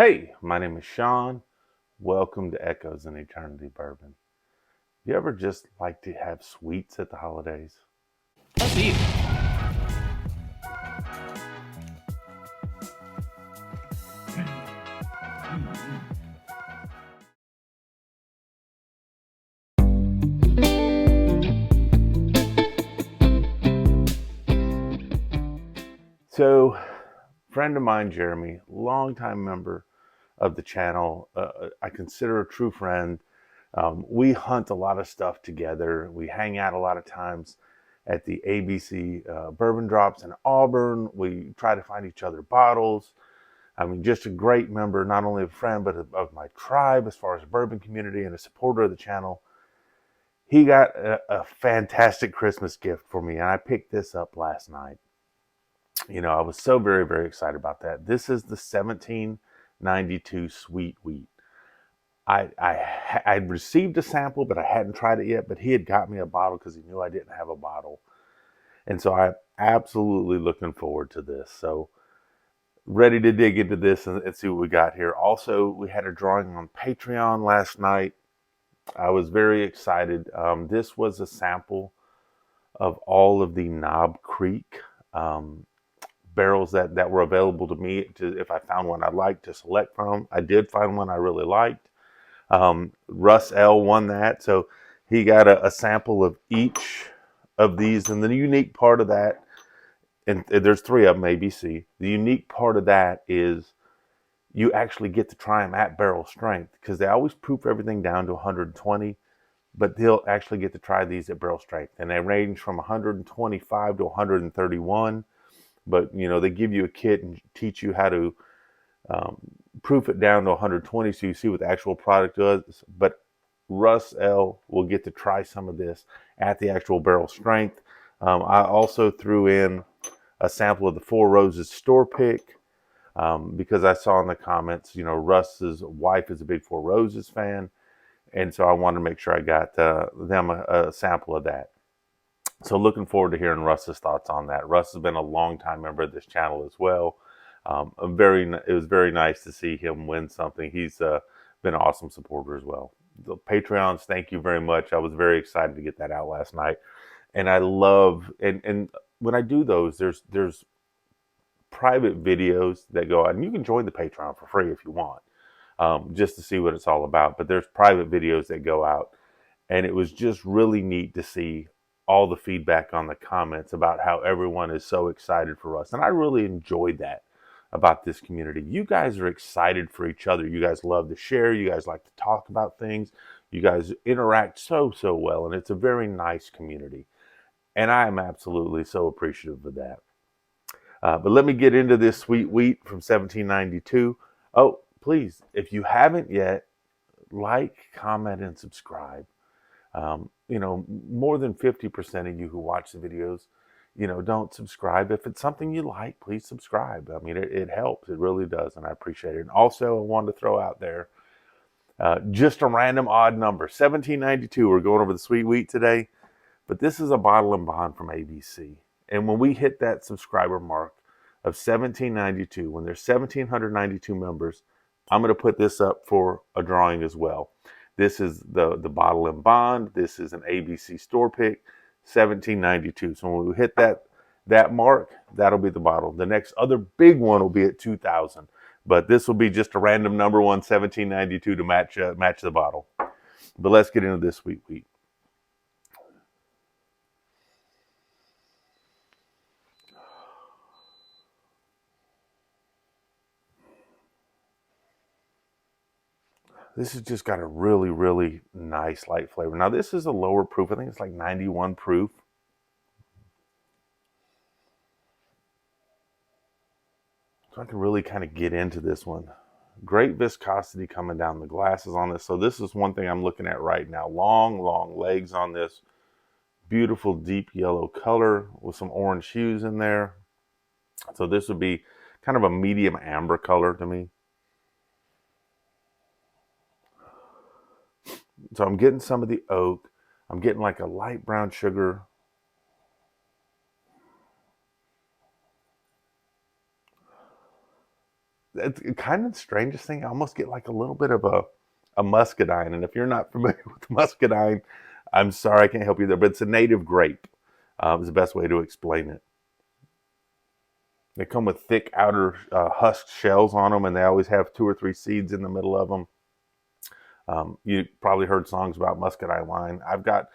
Hey, my name is Sean. Welcome to Echoes in Eternity Bourbon. You ever just like to have sweets at the holidays? Let's eat. So, friend of mine, Jeremy, longtime member of the channel, I consider a true friend. We hunt a lot of stuff together. We hang out a lot of times at the ABC bourbon drops in Auburn. We try to find each other bottles. I mean, just a great member, not only a friend, but of my tribe as far as bourbon community and a supporter of the channel. He got a fantastic Christmas gift for me, and I picked this up last night. I was so very, very excited about that. This is the 1792 Sweet Wheat. I'd received a sample, but I hadn't tried it yet. But he had got me a bottle because he knew I didn't have a bottle, and so I'm absolutely looking forward to this. So ready to dig into this and see what we got here. Also, we had a drawing on Patreon last night. I was very excited. This was a sample of all of the Knob Creek um, barrels that were available to me. If I found one I'd like to select from, I did find one I really liked. Russ L won that, so he got a sample of each of these. And the unique part of that, and there's three of them, ABC. The unique part of that is you actually get to try them at barrel strength because they always proof everything down to 120, but they'll actually get to try these at barrel strength, and they range from 125 to 131. But they give you a kit and teach you how to um, proof it down to 120 so you see what the actual product does. But Russ L will get to try some of this at the actual barrel strength. I also threw in a sample of the Four Roses store pick because I saw in the comments, Russ's wife is a big Four Roses fan, and so I wanted to make sure I got them a sample of that. So looking forward to hearing Russ's thoughts on that. Russ has been a long time member of this channel as well. It was very nice to see him win something. He's been an awesome supporter as well. The Patreons, thank you very much. I was very excited to get that out last night, and I love and when I do those, there's private videos that go out, and you can join the Patreon for free if you want, just to see what it's all about. But there's private videos that go out, and it was just really neat to see all the feedback on the comments about how everyone is so excited for us. And I really enjoyed that about this community. You guys are excited for each other. You guys love to share. You guys like to talk about things. You guys interact so well. And it's a very nice community. And I am absolutely so appreciative of that. But let me get into this sweet wheat from 1792. Oh, please, if you haven't yet, like, comment, and subscribe. More than 50% of you who watch the videos, don't subscribe. If it's something you like, please subscribe. I mean, it helps. It really does. And I appreciate it. And also, I wanted to throw out there just a random odd number 1792. We're going over the sweet wheat today, but this is a bottle and bond from ABC. And when we hit that subscriber mark of 1792, when there's 1792 members, I'm going to put this up for a drawing as well. This is the bottle and bond. This is an ABC store pick, 1792. So when we hit that mark, that'll be the bottle. The next other big one will be at 2000, but this will be just a random number one, 1792 to match the bottle. But let's get into this sweet wheat. This has just got a really, really nice light flavor. Now, this is a lower proof. I think it's like 91 proof. So I can really kind of get into this one. Great viscosity coming down the glasses on this. So this is one thing I'm looking at right now. Long, long legs on this. Beautiful deep yellow color with some orange hues in there. So this would be kind of a medium amber color to me. So I'm getting some of the oak. I'm getting like a light brown sugar. it's kind of the strangest thing. I almost get like a little bit of a muscadine. And if you're not familiar with muscadine, I'm sorry I can't help you there, but it's a native grape. Is the best way to explain it. They come with thick outer husked shells on them, and they always have 2 or 3 seeds in the middle of them. You probably heard songs about muscadine wine. I've got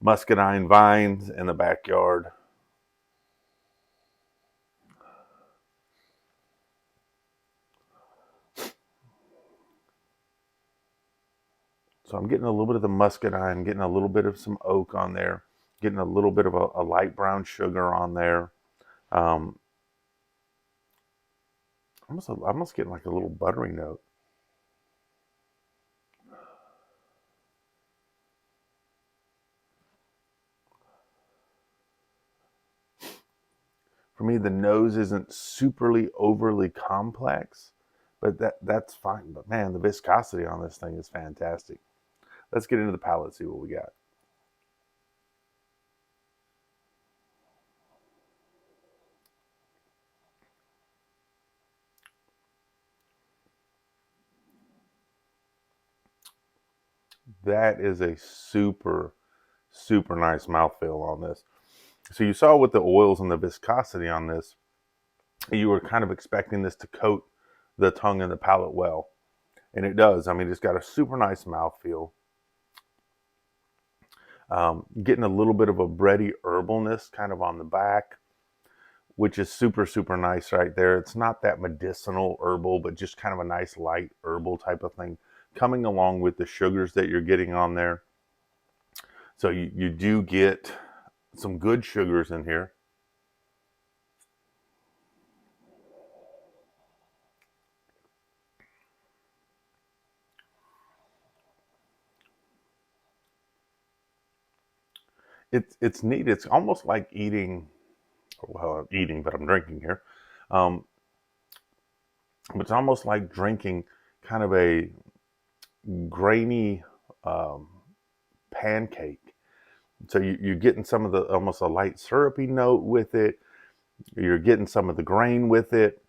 muscadine vines in the backyard. So I'm getting a little bit of the muscadine, getting a little bit of some oak on there, getting a little bit of a light brown sugar on there. Um, almost getting like a little buttery note. For me, the nose isn't superly overly complex, but that's fine. But man, the viscosity on this thing is fantastic. Let's get into the palate, see what we got. That is a super, super nice mouthfeel on this. So you saw with the oils and the viscosity on this, you were kind of expecting this to coat the tongue and the palate well. And it does. I mean, it's got a super nice mouthfeel. Getting a little bit of a bready herbalness kind of on the back, which is super, super nice right there. It's not that medicinal herbal, but just kind of a nice light herbal type of thing coming along with the sugars that you're getting on there. So you do get some good sugars in here. It's neat. It's almost like eating, well, eating, but I'm drinking here. Um, but it's almost like drinking kind of a grainy um, pancake. So you're getting some of the almost a light syrupy note with it. You're getting some of the grain with it,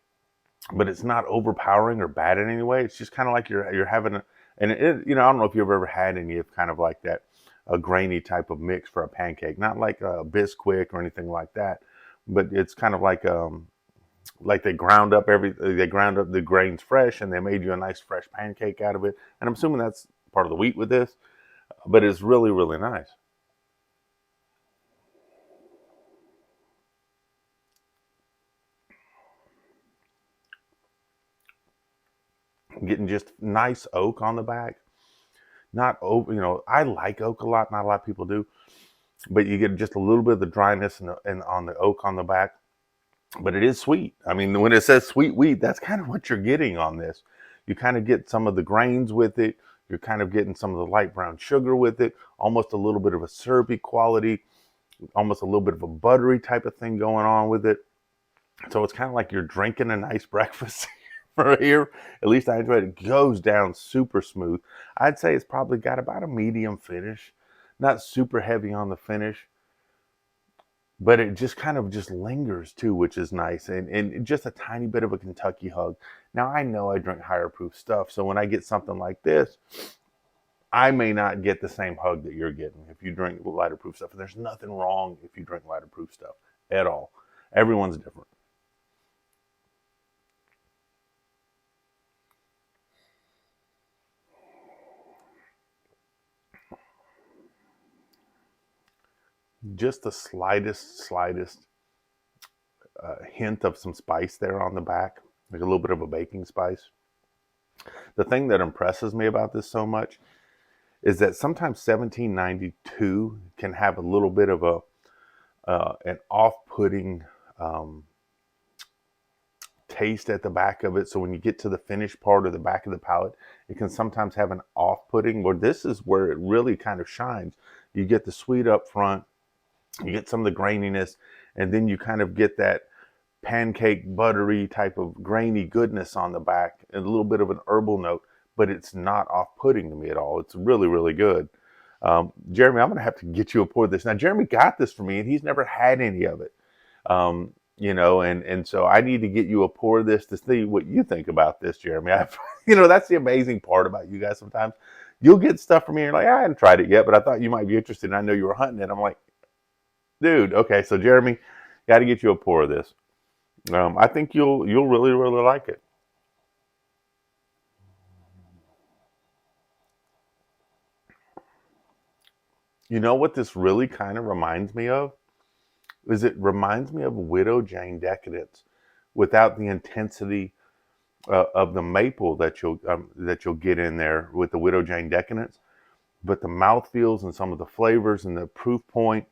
but it's not overpowering or bad in any way. It's just kind of like you're having a, and I don't know if you've ever had any of kind of like that, a grainy type of mix for a pancake, not like a Bisquick or anything like that, but it's kind of like they ground up the grains fresh and they made you a nice fresh pancake out of it. And I'm assuming that's part of the wheat with this, but it's really, really nice. Getting just nice oak on the back. Not oak, I like oak a lot. Not a lot of people do, but you get just a little bit of the dryness and on the oak on the back. But it is sweet. I mean, when it says sweet wheat, that's kind of what you're getting on this. You kind of get some of the grains with it. You're kind of getting some of the light brown sugar with it, almost a little bit of a syrupy quality, almost a little bit of a buttery type of thing going on with it. So it's kind of like you're drinking a nice breakfast for here. At least I enjoy it. It goes down super smooth. I'd say it's probably got about a medium finish, not super heavy on the finish, but it just kind of just lingers too, which is nice, and just a tiny bit of a Kentucky hug. Now I know I drink higher proof stuff, so when I get something like this, I may not get the same hug that you're getting if you drink lighter proof stuff. And there's nothing wrong if you drink lighter proof stuff at all. Everyone's different. Just the slightest hint of some spice there on the back, like a little bit of a baking spice. The thing that impresses me about this so much is that sometimes 1792 can have a little bit of a an off-putting taste at the back of it. So when you get to the finished part of the back of the palate, it can sometimes have an off-putting. Where this is where it really kind of shines. You get the sweet up front, you get some of the graininess, and then you kind of get that pancake buttery type of grainy goodness on the back and a little bit of an herbal note, but it's not off-putting to me at all. It's really, really good. Jeremy, I'm going to have to get you a pour of this. Now, Jeremy got this for me, and he's never had any of it. and so I need to get you a pour of this to see what you think about this, Jeremy. That's the amazing part about you guys. Sometimes you'll get stuff from me, and you're like, I hadn't tried it yet, but I thought you might be interested, and I know you were hunting it. I'm like, dude, okay, so Jeremy, got to get you a pour of this. I think you'll really, really like it. You know what this really kind of reminds me of? Is it reminds me of Widow Jane Decadence without the intensity of the maple that you'll get in there with the Widow Jane Decadence, but the mouthfeels and some of the flavors and the proof point,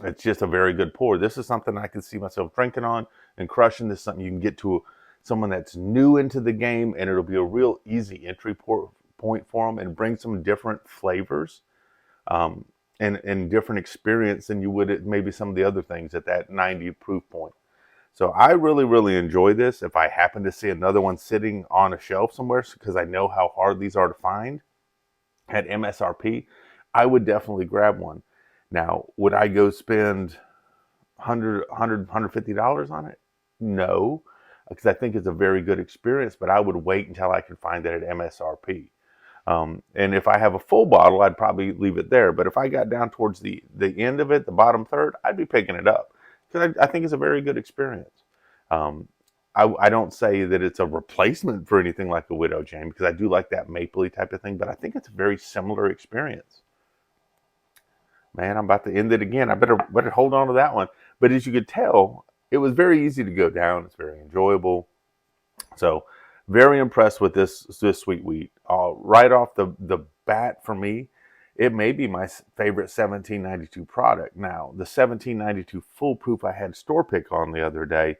it's just a very good pour. This is something I can see myself drinking on and crushing. This is something you can get to someone that's new into the game, and it'll be a real easy point for them and bring some different flavors um, and different experience than you would at maybe some of the other things at that 90 proof point. So I really, really enjoy this. If I happen to see another one sitting on a shelf somewhere, because I know how hard these are to find at MSRP, I would definitely grab one. Now, would I go spend 100 $150 on it? No, because I think it's a very good experience, but I would wait until I could find it at MSRP. And if I have a full bottle, I'd probably leave it there. But if I got down towards the end of it, the bottom third, I'd be picking it up because I think it's a very good experience. Um, I don't say that it's a replacement for anything like a Widow Jane because I do like that mapley type of thing, but I think it's a very similar experience. Man, I'm about to end it again. I better hold on to that one. But as you could tell, it was very easy to go down. It's very enjoyable. So very impressed with this sweet wheat. Right off the bat for me, it may be my favorite 1792 product. Now, the 1792 foolproof I had store pick on the other day,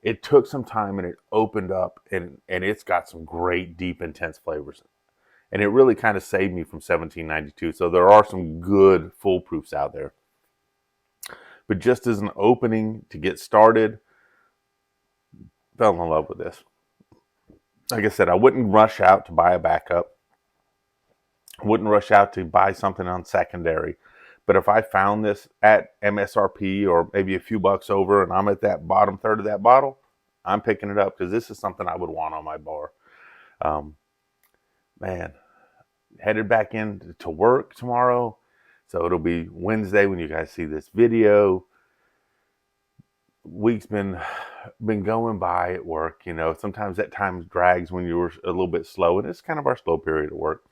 it took some time and it opened up and it's got some great deep intense flavors. And it really kind of saved me from 1792. So there are some good foolproofs out there. But just as an opening to get started, fell in love with this. Like I said, I wouldn't rush out to buy a backup. I wouldn't rush out to buy something on secondary. But if I found this at MSRP or maybe a few bucks over and I'm at that bottom third of that bottle, I'm picking it up because this is something I would want on my bar. Um, Man, headed back in to work tomorrow. So it'll be Wednesday when you guys see this video. Week's been going by at work. Sometimes that time drags when you're a little bit slow, and it's kind of our slow period at work.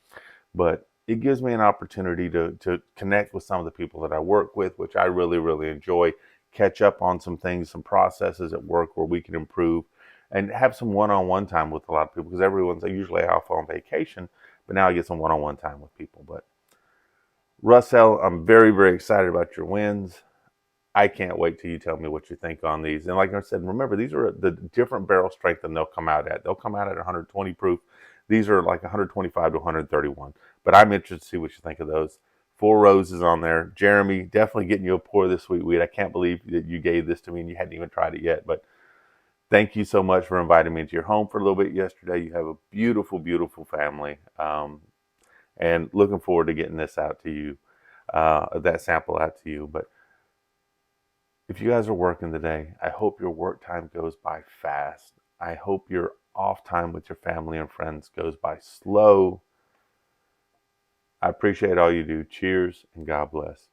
But it gives me an opportunity to connect with some of the people that I work with, which I really, really enjoy. Catch up on some things, some processes at work where we can improve, and have some one-on-one time with a lot of people because everyone's usually off on vacation. But now I get some one-on-one time with people. But Russell, I'm very, very excited about your wins. I can't wait till you tell me what you think on these. And like I said, remember, these are the different barrel strength than they'll come out at. They'll come out at 120 proof. These are like 125 to 131. But I'm interested to see what you think of those. Four Roses on there. Jeremy, definitely getting you a pour of this sweet wheat. I can't believe that you gave this to me and you hadn't even tried it yet. But thank you so much for inviting me into your home for a little bit yesterday. You have a beautiful, beautiful family. And looking forward to getting this out to you, that sample out to you. But if you guys are working today, I hope your work time goes by fast. I hope your off time with your family and friends goes by slow. I appreciate all you do. Cheers and God bless.